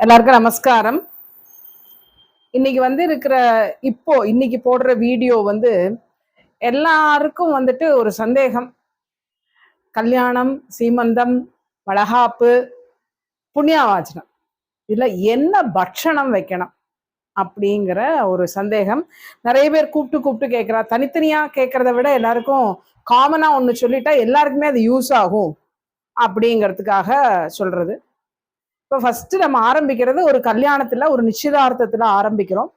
எல்லாருக்கும் நமஸ்காரம். இன்னைக்கு இருக்கிற இன்னைக்கு போடுற வீடியோ எல்லாருக்கும் ஒரு சந்தேகம். கல்யாணம், சீமந்தம், வளகாப்பு, புண்ணியாவாச்சனம் இதுல என்ன பட்சணம் வைக்கணும் அப்படிங்கிற ஒரு சந்தேகம் நிறைய பேர் கூப்பிட்டு கேட்கிறா. தனித்தனியா கேட்கறத விட எல்லாருக்கும் காமனா ஒண்ணு சொல்லிட்டா எல்லாருக்குமே அது யூஸ் ஆகும் அப்படிங்கிறதுக்காக சொல்றது. இப்போ ஃபர்ஸ்ட் நம்ம ஆரம்பிக்கிறது ஒரு கல்யாணத்துல, ஒரு நிச்சயதார்த்தத்துல ஆரம்பிக்கிறோம்.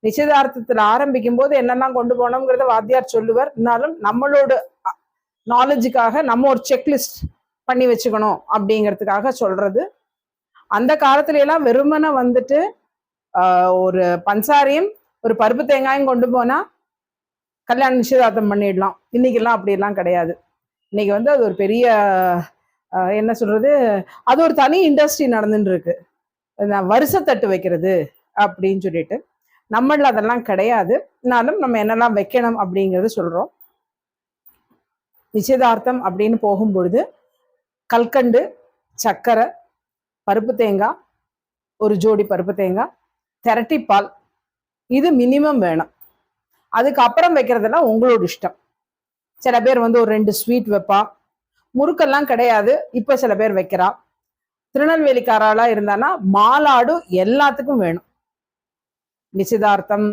நிச்சயதார்த்தத்துல ஆரம்பிக்கும் போது என்னெல்லாம் கொண்டு போனோம்ங்கிறத வாத்தியார் சொல்லுவார். இருந்தாலும் நம்மளோட நாலேஜுக்காக நம்ம ஒரு செக்லிஸ்ட் பண்ணி வச்சுக்கணும் அப்படிங்கிறதுக்காக சொல்றது. அந்த காலத்துல எல்லாம் வெறுமனை ஒரு பஞ்சாரியும் ஒரு பருப்பு தேங்காயும் கொண்டு போனா கல்யாணம் நிச்சயதார்த்தம் பண்ணிடலாம். இன்னைக்கெல்லாம் அப்படியெல்லாம் கிடையாது. இன்னைக்கு அது ஒரு பெரிய என்ன சொல்றது, அது ஒரு தனி இண்டஸ்ட்ரி நடந்துட்டு இருக்கு. வருஷத்தட்டு வைக்கிறது அப்படின்னு சொல்லிட்டு நம்மள அதெல்லாம் கிடையாது. இருந்தாலும் நம்ம என்னெல்லாம் வைக்கணும் அப்படிங்கிறது சொல்றோம். நிச்சயதார்த்தம் அப்படின்னு போகும்பொழுது கல்கண்டு, சர்க்கரை, பருப்பு தேங்காய், ஒரு ஜோடி பருப்பு தேங்காய், திரட்டிப்பால், இது மினிமம் வேணும். அதுக்கப்புறம் வைக்கிறதெல்லாம் உங்களோட இஷ்டம். சில பேர் ஒரு 2 ஸ்வீட் வைப்பா. முறுக்கெல்லாம் கிடையாது. இப்ப சில பேர் வைக்கிறா. திருநெல்வேலிக்காராளா இருந்தானா மாலாடு எல்லாத்துக்கும் வேணும். நிச்சயதார்த்தம்,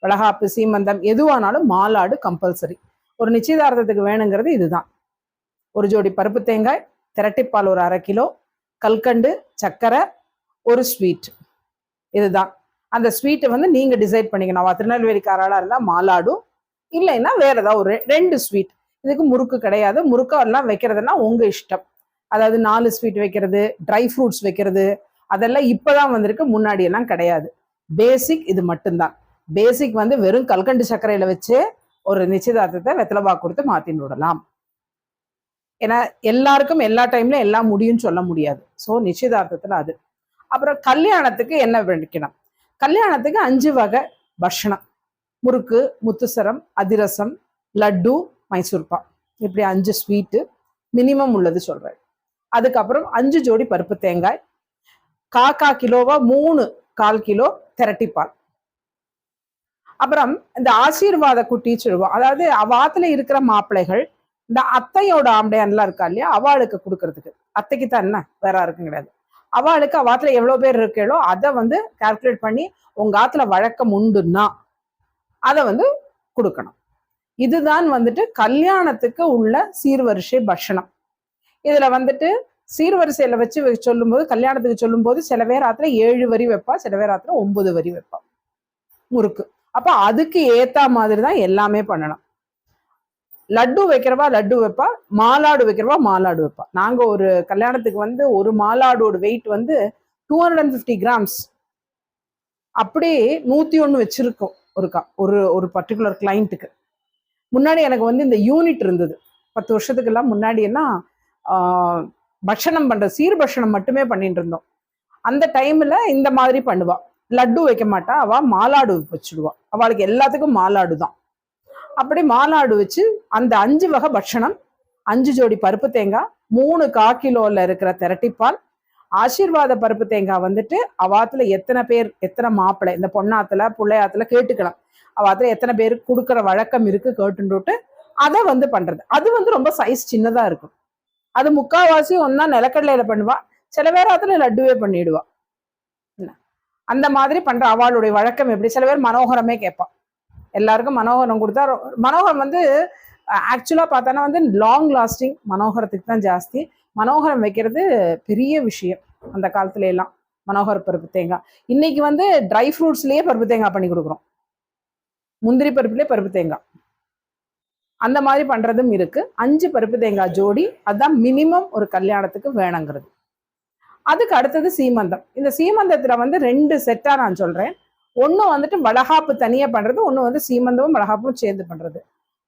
வளகாப்பு, சீமந்தம் எதுவானாலும் மாலாடு கம்பல்சரி. ஒரு நிச்சயதார்த்தத்துக்கு வேணுங்கிறது இதுதான். ஒரு ஜோடி பருப்பு தேங்காய், திரட்டிப்பால் ஒரு 1/2 கிலோ, கல்கண்டு, சர்க்கரை, ஒரு ஸ்வீட். இதுதான். அந்த ஸ்வீட்டை நீங்க டிசைட் பண்ணிக்கணும். திருநெல்வேலிக்காராளா இருந்தா மாலாடு, இல்லைன்னா வேற ஏதாவது ஒரு 2 ஸ்வீட். இதுக்கு முறுக்கு கிடையாது. முறுக்கெல்லாம் வைக்கிறதுனா உங்க இஷ்டம். அதாவது 4 ஸ்வீட் வைக்கிறது, ட்ரை ஃப்ரூட்ஸ் வைக்கிறது, அதெல்லாம் இப்பதான் வந்திருக்கு. முன்னாடி எல்லாம் கிடையாது. பேசிக் இது மட்டும்தான். பேசிக் வெறும் கல்கண்டு சர்க்கரையில வச்சு ஒரு நிச்சயதார்த்தத்தை வெத்தலைபா கொடுத்து மாத்தின்னு விடலாம். ஏன்னா எல்லாருக்கும் எல்லா டைம்ல எல்லாம் முடியும்னு சொல்ல முடியாது. ஸோ நிச்சயதார்த்தத்துல அது. அப்புறம் கல்யாணத்துக்கு என்ன வைக்கணும்? கல்யாணத்துக்கு 5 வகை பட்சணம். முறுக்கு, முத்துசரம், அதிரசம், லட்டு, மைசூர்பா, இப்படி 5 ஸ்வீட்டு மினிமம் உள்ளது சொல்றேன். அதுக்கப்புறம் 5 ஜோடி பருப்பு தேங்காய், 1/4 கிலோவா 3 1/4 கிலோ திரட்டிப்பால். அப்புறம் இந்த ஆசீர்வாத குட்டி சொல்லுவோம். அதாவது அவாத்துல இருக்கிற மாப்பிள்ளைகள், இந்த அத்தையோட ஆம்படையான்லாம் இருக்கா இல்லையா, அவளுக்கு கொடுக்கறதுக்கு. அத்தைக்கு தான் என்ன, வேற யாருக்கும் கிடையாது. அவளுக்கு அவாத்துல எவ்வளவு பேர் இருக்கோ அதை கால்குலேட் பண்ணி உங்க ஆத்துல வழக்கம் உண்டுன்னா அதை கொடுக்கணும். இதுதான் கல்யாணத்துக்கு உள்ள சீர்வரிசை பட்சணம். இதுல சீர்வரிசையில வச்சு சொல்லும் போது, கல்யாணத்துக்கு சொல்லும் போது சில பேர் ஆத்துல 7 வரி வைப்பா, சில பேர் ஆத்துல 9 வரி வைப்பா முறுக்கு. அப்ப அதுக்கு ஏத்தா மாதிரி தான் எல்லாமே பண்ணணும். லட்டு வைக்கிறவா லட்டு வைப்பா, மாலாடு வைக்கிறவா மாலாடு வைப்பா. நாங்க ஒரு கல்யாணத்துக்கு ஒரு மாலாடோட வெயிட் 250 கிராம்ஸ், அப்படியே 101 வச்சிருக்கோம் ஒரு பர்டிகுலர் கிளைண்ட்டுக்கு. முன்னாடி எனக்கு இந்த யூனிட் இருந்தது. 10 வருஷத்துக்கெல்லாம் முன்னாடி எல்லாம் பட்சணம் பண்ற சீர் பட்சணம் மட்டுமே பண்ணிட்டு இருந்தோம். அந்த டைம்ல இந்த மாதிரி பண்ணுவா. லட்டு வைக்க மாட்டா, அவ மாலாடு வச்சுடுவா. அவளுக்கு எல்லாத்துக்கும் மாலாடு தான். அப்படி மாலாடு வச்சு அந்த 5 வகை பட்சணம், 5 ஜோடி பருப்பு தேங்காய், 3 1/4 கிலோல இருக்கிற திரட்டிப்பால், ஆசீர்வாத பருப்பு தேங்காய் அவாத்துல எத்தனை பேர், எத்தனை மாப்பிள்ளை, இந்த பொண்ணாத்துல பிள்ளையாத்துல கேட்டுக்கலாம். அவாத்துல எத்தனை பேருக்கு கொடுக்குற வழக்கம் இருக்கு கேட்டுட்டு அதை பண்றது. அது ரொம்ப சைஸ் சின்னதா இருக்கும். அது முக்காவாசி ஒன்னா நிலக்கடலையில பண்ணுவா, சில பேர் அதுல லட்டுவே பண்ணிடுவா. அந்த மாதிரி பண்ற அவளுடைய வழக்கம் எப்படி. சில பேர் மனோகரமே கேட்பான். எல்லாருக்கும் மனோகரம் கொடுத்தா, மனோகரம் ஆக்சுவலா பார்த்தானா லாங் லாஸ்டிங் மனோகரத்துக்கு தான் ஜாஸ்தி. மனோகரம் வைக்கிறது பெரிய விஷயம் அந்த காலத்துல எல்லாம். மனோகர பருப்பு தேங்காய். இன்னைக்கு ட்ரை ஃப்ரூட்ஸ்லயே பருப்பு தேங்காய் பண்ணி கொடுக்குறோம். முந்திரி பருப்புலேயே பருப்பு தேங்காய், அந்த மாதிரி பண்றதும் இருக்கு. 5 பருப்பு தேங்காய் ஜோடி, அதுதான் மினிமம் ஒரு கல்யாணத்துக்கு வேணுங்கிறது. அதுக்கு அடுத்தது சீமந்தம். இந்த சீமந்தத்துல 2 செட்டா நான் சொல்றேன். ஒண்ணு வளகாப்பு தனியா பண்றது, ஒண்ணு சீமந்தமும் வளகாப்பும் சேர்ந்து பண்றது.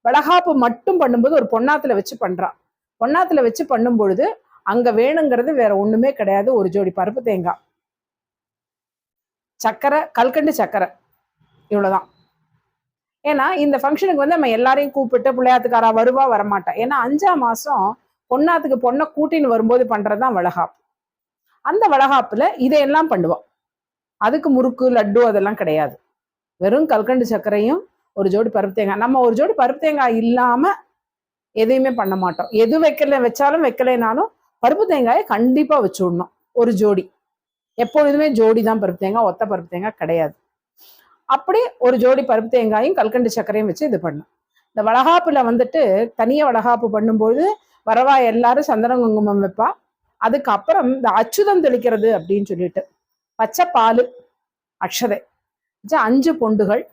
வளகாப்பு மட்டும் பண்ணும்போது ஒரு பொன்னாத்துல வச்சு பண்றா. பொன்னாத்துல வச்சு பண்ணும் பொழுது அங்க வேணுங்கிறது வேற ஒண்ணுமே கிடையாது. ஒரு ஜோடி பருப்பு தேங்காய், சர்க்கரை, கல்கண்டு சர்க்கரை, இவ்வளவுதான். ஏன்னா இந்த ஃபங்க்ஷனுக்கு நம்ம எல்லாரையும் கூப்பிட்டு பிள்ளையாத்துக்காரா வருவா வரமாட்டா. ஏன்னா 5ஆம் மாசம் பொண்ணாத்துக்கு பொண்ணை கூட்டின்னு வரும்போது பண்றதுதான் வளகாப்பு. அந்த வளகாப்புல இதையெல்லாம் பண்ணுவோம். அதுக்கு முறுக்கு லட்டு அதெல்லாம் கிடையாது. வெறும் கல்கண்டு சர்க்கரையும் ஒரு ஜோடி பருப்பு தேங்காய். நம்ம ஒரு ஜோடி பருப்பு தேங்காய் இல்லாம எதையுமே பண்ண மாட்டோம். எது வச்சாலும் வைக்கலைனாலும் பருப்பு தேங்காயை கண்டிப்பா வச்சு விடணும். ஒரு ஜோடி, எப்பொழுதுமே ஜோடி தான் பருப்பு தேங்காய், ஒத்த பருப்பு தேங்காய் கிடையாது. அப்படி ஒரு ஜோடி பருப்பு தேங்காயும் கல்கண்டு சர்க்கரையும் வச்சு இது பண்ணும். இந்த வளகாப்புல வந்துட்டு தனியா வளகாப்பு பண்ணும்போது வரவா எல்லாரும் சந்தன குங்குமம் வைப்பா. அதுக்கப்புறம் இந்த அச்சுதம் தெளிக்கிறது அப்படின்னு சொல்லிட்டு பச்சை பால் அக்ஷதை 5 பொண்டுகள்,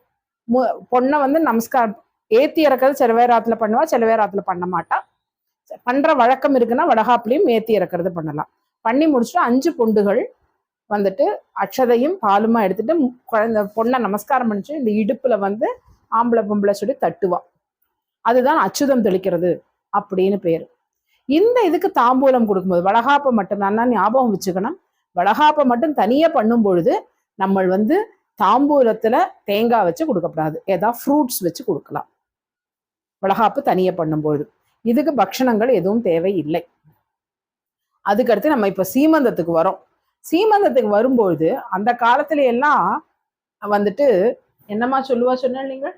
பொண்ணை வந்து நமஸ்காரம் ஏத்தி இறக்கிறது சில பேர் ஆத்துல பண்ணுவா, சில பேர் ஆத்துல பண்ண மாட்டா. பண்ற வழக்கம் இருக்குன்னா வளகாப்புலையும் ஏத்தி இறக்கிறது பண்ணலாம். பண்ணி முடிச்சுட்டு 5 பொண்டுகள் வந்துட்டு அக்ஷதையும் பாலுமா எடுத்துட்டு குழந்தை பொண்ணை நமஸ்காரம் பண்ணிச்சு இந்த இடுப்புல வந்து ஆம்பளை பொம்பளை சொல்லி தட்டுவா. அதுதான் அச்சுதம் தெளிக்கிறது அப்படின்னு பேரு. இந்த இதுக்கு தாம்பூலம் கொடுக்கும்போது வளகாப்பை மட்டும் தான் ஞாபகம் வச்சுக்கணும். வளகாப்பை மட்டும் தனியா பண்ணும் பொழுது நம்ம வந்து தாம்பூலத்துல தேங்காய் வச்சு கொடுக்கப்படாது, ஏதாவது ஃப்ரூட்ஸ் வச்சு கொடுக்கலாம். வளகாப்பு தனியா பண்ணும்பொழுது இதுக்கு பக்ஷணங்கள் எதுவும் தேவையில்லை. அதுக்கடுத்து நம்ம இப்ப சீமந்தத்துக்கு வரோம். சீமந்தத்துக்கு வரும்பொழுது அந்த காலத்துல எல்லாம் வந்துட்டு என்னமா சொல்லுவா சொன்ன நீங்க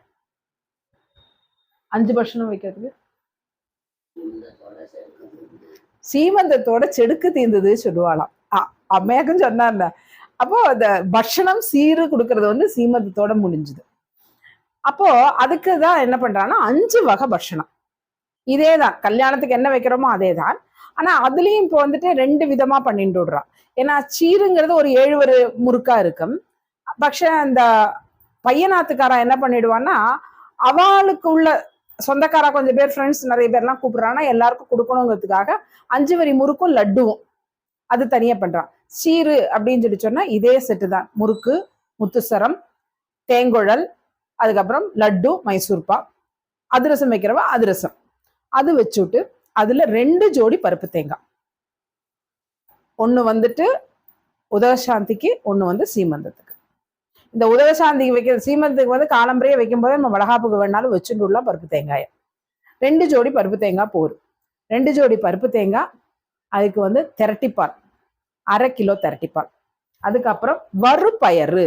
5 பக்ஷணம் வைக்கிறதுக்கு சீமந்தத்தோட செடுக்கு தீர்ந்தது சொல்லுவாளாம். அம்மையாக்கும் சொன்னார்ல. அப்போ அந்த பக்ஷணம் சீரு கொடுக்கறது வந்து சீமந்தத்தோட முடிஞ்சுது. அப்போ அதுக்குதான் என்ன பண்றாங்கன்னா 5 வகை பக்ஷணம். இதேதான் கல்யாணத்துக்கு என்ன வைக்கிறோமோ அதேதான். ஆனா அதுலயும் இப்போ வந்துட்டு 2 விதமா பண்ணிட்டு விடுறான். ஏன்னா சீருங்கிறது ஒரு 7 முறுக்கா இருக்கும். இந்த பையனாத்துக்காரன் என்ன பண்ணிடுவான்னா அவளுக்கு உள்ள சொந்தக்காரா கொஞ்சம் பேர் ஃப்ரெண்ட்ஸ் நிறைய பேர்லாம் கூப்பிடுறான்னா எல்லாருக்கும் கொடுக்கணுங்கிறதுக்காக 5 வரி முறுக்கும் லட்டுவும் அது தனியா பண்றான். சீரு அப்படின்னு சொல்லி சொன்னா இதே செட்டு தான். முறுக்கு, முத்துசரம், தேங்குழல், அதுக்கப்புறம் லட்டு, மைசூர்பா, அதிரசம் வைக்கிறவா அதிரசம் அது வச்சுட்டு அதுல 2 ஜோடி பருப்பு தேங்காய், ஒண்ணு வந்துட்டு உதவசாந்திக்கு, ஒண்ணு வந்து சீமந்தத்துக்கு. இந்த உதவசாந்திக்கு வைக்கிற சீமந்தத்துக்கு வந்து காலம்பரையே வைக்கும் போதே நம்ம வளகாப்புக்கு வேணாலும் வச்சுட்டுலாம் பருப்பு தேங்காயை 2 ஜோடி பருப்பு தேங்காய் போரும். 2 ஜோடி பருப்பு தேங்காய், அதுக்கு வந்து திரட்டிப்பால் 1/2 கிலோ திரட்டிப்பால், அதுக்கப்புறம் வறுபயறு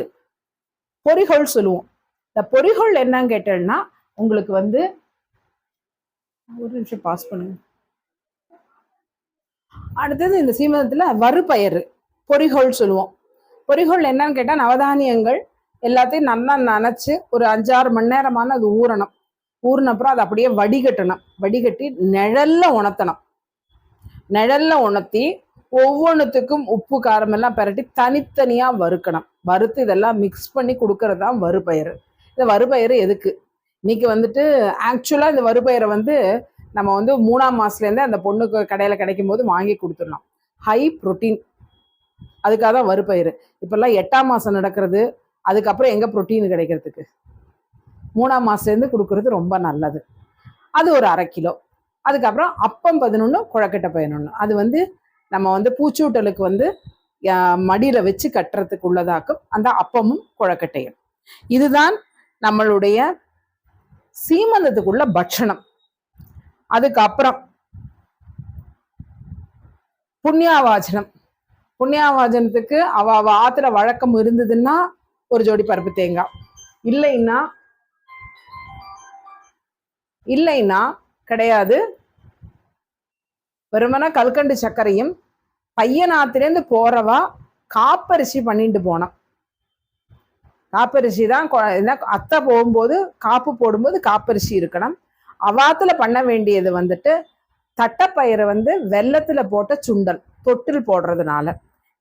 பொரிகொள் சொல்லுவோம். இந்த பொரிகொள் என்னன்னு கேட்டேன்னா உங்களுக்கு வந்து ஒரு நிமிஷம் பாஸ் பண்ணுங்க. அடுத்தது இந்த சீமந்தத்துல வறுபயறு பொரிகொள் சொல்லுவோம். பொரிகொள் என்னன்னு கேட்டா நவதானியங்கள் எல்லாத்தையும் நல்லா நனைச்சு ஒரு 5-6 மணி நேரமான அது ஊறணும். ஊறினப்புறம் அதை அப்படியே வடிகட்டணும். வடிகட்டி நிழல்ல உணர்த்தணும். நிழல்ல உணர்த்தி ஒவ்வொன்றுத்துக்கும் உப்பு காரம் எல்லாம் பரட்டி தனித்தனியா வறுக்கணும். வறுத்து இதெல்லாம் மிக்ஸ் பண்ணி கொடுக்கறது தான் வறுபயறு. இந்த வறுபயறு எதுக்கு இன்னைக்கு வந்துட்டு ஆக்சுவலா இந்த வறுபயரை வந்து நம்ம வந்து 3ஆம் மாசத்துலேருந்தே அந்த பொண்ணுக்கு கடையில கிடைக்கும் போது வாங்கி கொடுத்துடலாம். ஹை புரோட்டீன், அதுக்காக தான் வறுபயிறு. இப்பெல்லாம் 8ஆம் மாசம் நடக்கிறது, அதுக்கப்புறம் எங்க புரோட்டீன் கிடைக்கிறதுக்கு 3ஆம் மாசத்துலேருந்து கொடுக்கறது ரொம்ப நல்லது. அது ஒரு 1/2 கிலோ. அதுக்கப்புறம் அப்பம் 11, குழக்கட்டை 11. அது வந்து நம்ம வந்து பூச்சூட்டலுக்கு வந்து மடியில வச்சு கட்டுறதுக்கு உள்ளதாக்கும் அந்த அப்பமும் குழக்கட்டையும். இதுதான் நம்மளுடைய சீமந்தத்துக்குள்ள பட்சணம். அதுக்கப்புறம் புண்ணியாவாச்சனம். புண்ணியாவாச்சனத்துக்கு அவ ஆத்துல வழக்கம் இருந்ததுன்னா ஒரு ஜோடி பருப்பு தேங்காய், இல்லைன்னா கிடையாது. வெறுமனா கல்கண்டு சர்க்கரையும் பையனாத்திலேருந்து போறவா காப்பரிசி பண்ணிட்டு போனோம். காப்பரிசி தான் அத்தை போகும்போது காப்பு போடும்போது காப்பரிசி இருக்கணும். அவாத்துல பண்ண வேண்டியது வந்துட்டு தட்டைப்பயிரை வந்து வெள்ளத்துல போட்ட சுண்டல் தொட்டில் போடுறதுனால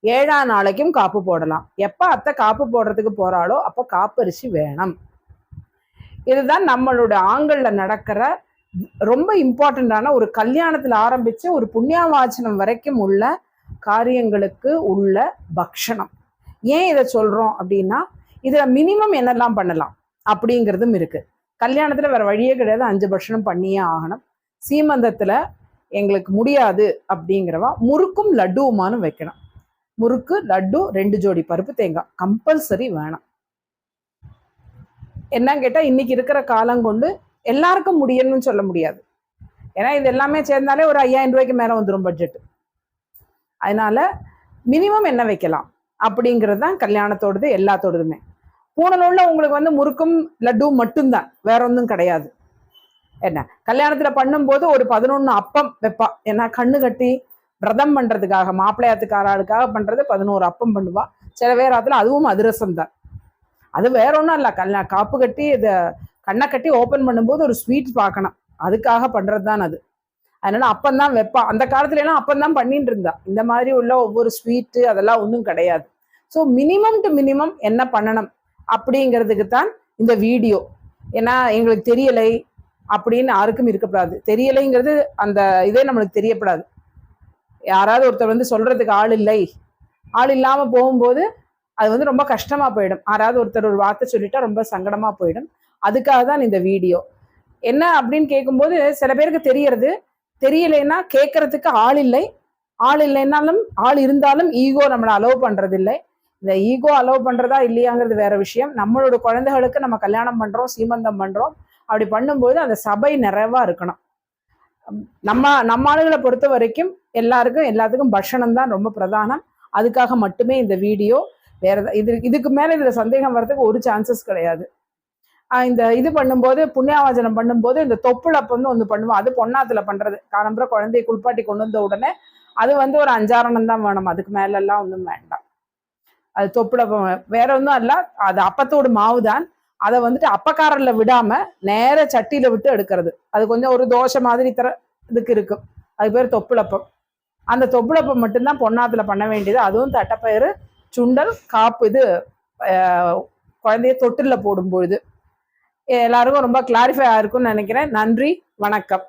7ஆம் நாளைக்கும் காப்பு போடலாம். எப்ப அத்தை காப்பு போடுறதுக்கு போறாளோ அப்ப காப்பரிசி வேணும். இதுதான் நம்மளோட ஆண்கள்ல நடக்கிற ரொம்ப இம்பார்ட்டண்டான ஒரு கல்யாணத்துல ஆரம்பிச்சு ஒரு புண்ணியாவாச்சனம் வரைக்கும் உள்ள காரியங்களுக்கு உள்ள பக்ஷணம். ஏன் இதை சொல்றோம் அப்படின்னா இதுல மினிமம் என்னெல்லாம் பண்ணலாம் அப்படிங்கிறதும் இருக்கு. கல்யாணத்துல வேற வழியே கிடையாது, 5 பக்ஷணம் பண்ணியே ஆகணும். சீமந்தத்துல எங்களுக்கு முடியாது அப்படிங்கிறவா முறுக்கும் லட்டுவுமானு வைக்கணும். முறுக்கு லட்டு 2 ஜோடி பருப்பு தேங்காய் கம்பல்சரி வேணும். என்னன்னு கேட்டா இன்னைக்கு இருக்கிற காலம் கொண்டு எல்லாருக்கும் முடியணும்னு சொல்ல முடியாது. ஏன்னா இது எல்லாமே சேர்ந்தாலே ஒரு 5000 ரூபாய்க்கு மேல வந்துடும் பட்ஜெட். அதனால மினிமம் என்ன வைக்கலாம், அப்படிங்கிறது தான் கல்யாணத்தோடது எல்லாத்தோடதுமே. பூணலூர்ல உங்களுக்கு வந்து முறுக்கும் லட்டு மட்டும்தான், வேற ஒன்றும் கிடையாது. என்ன கல்யாணத்துல பண்ணும்போது ஒரு 11 அப்பம் வைப்பா. ஏன்னா கண்ணு கட்டி விரதம் பண்றதுக்காக, மாப்பிள்ளையாத்துக்காராளுக்காக பண்றது 11 அப்பம் பண்ணுவா. சில பேராத்துல அதுவும் அதிரசம் தான். அது வேற ஒன்றும் இல்லை, காப்பு கட்டி இதை கண்ணை கட்டி ஓப்பன் பண்ணும்போது ஒரு ஸ்வீட் பார்க்கணும், அதுக்காக பண்றது தான் அது. அதனால அப்பந்தான் வைப்பா. அந்த காலத்துல எல்லாம் அப்பந்தான் பண்ணிட்டு இருந்தா. இந்த மாதிரி உள்ள ஒவ்வொரு ஸ்வீட்டு அதெல்லாம் ஒன்றும் கிடையாது. ஸோ மினிமம் டு மினிமம் என்ன பண்ணணும் அப்படிங்கிறதுக்கு தான் இந்த வீடியோ. ஏன்னா எங்களுக்கு தெரியலை அப்படின்னு யாருக்கும் இருக்கக்கூடாது. தெரியலைங்கிறது அந்த இதே நம்மளுக்கு தெரியப்படாது. யாராவது ஒருத்தர் வந்து சொல்றதுக்கு ஆள் இல்லை, ஆள் இல்லாம போகும்போது அது வந்து ரொம்ப கஷ்டமா போயிடும். யாராவது ஒருத்தர் ஒரு வார்த்தை சொல்லிட்டா ரொம்ப சங்கடமா போயிடும். அதுக்காக தான் இந்த வீடியோ. என்ன அப்படின்னு கேட்கும்போது சில பேருக்கு தெரியறது, தெரியலைன்னா கேட்கறதுக்கு ஆள் இல்லை. ஆள் இல்லைன்னாலும், ஆள் இருந்தாலும் ஈகோ நம்மளை அலோவ் பண்றது இல்லை. இந்த ஈகோ அலோவ் பண்றதா இல்லையாங்கிறது வேற விஷயம். நம்மளோட குழந்தைகளுக்கு நம்ம கல்யாணம் பண்றோம், சீமந்தம் பண்றோம். அப்படி பண்ணும்போது அந்த சபை நிறைவா இருக்கணும். நம்ம ஆளுகளை பொறுத்த வரைக்கும் எல்லாத்துக்கும் பட்சணம் தான் ரொம்ப பிரதானம். அதுக்காக மட்டுமே இந்த வீடியோ. வேற இதுக்கு மேல இதுல சந்தேகம் வர்றதுக்கு ஒரு சான்சஸ் கிடையாது. இந்த இது பண்ணும்போது, புண்ணியாவாஜனம் பண்ணும்போது இந்த தொப்புளப்பம்னு ஒன்று பண்ணுவோம். அது பொன்னாத்துல பண்றது. காலம்புற குழந்தைய குளிப்பாட்டி கொண்டு வந்த உடனே அது வந்து ஒரு 5 ஆரணம் தான் வேணும், அதுக்கு மேல எல்லாம் ஒன்றும் வேண்டாம். அது தொப்புளப்பம் வேற ஒன்றும் அல்ல, அது அப்பத்தோடு மாவு தான். அதை வந்துட்டு அப்பக்காரல்ல விடாம நேர சட்டியில விட்டு எடுக்கிறது. அது கொஞ்சம் ஒரு தோசை மாதிரி இதுக்கு இருக்கும், அது பேர் தொப்புளப்பம். அந்த தொப்புளப்பம் மட்டும்தான் பொன்னாத்துல பண்ண வேண்டியது. அதுவும் தட்டைப்பயிறு, சுண்டல், காப்பு, இது குழந்தைய தொட்டில போடும்பொழுது. எல்லாருக்கும் ரொம்ப கிளாரிஃபை ஆயிருக்கும்னு நினைக்கிறேன். நன்றி, வணக்கம்.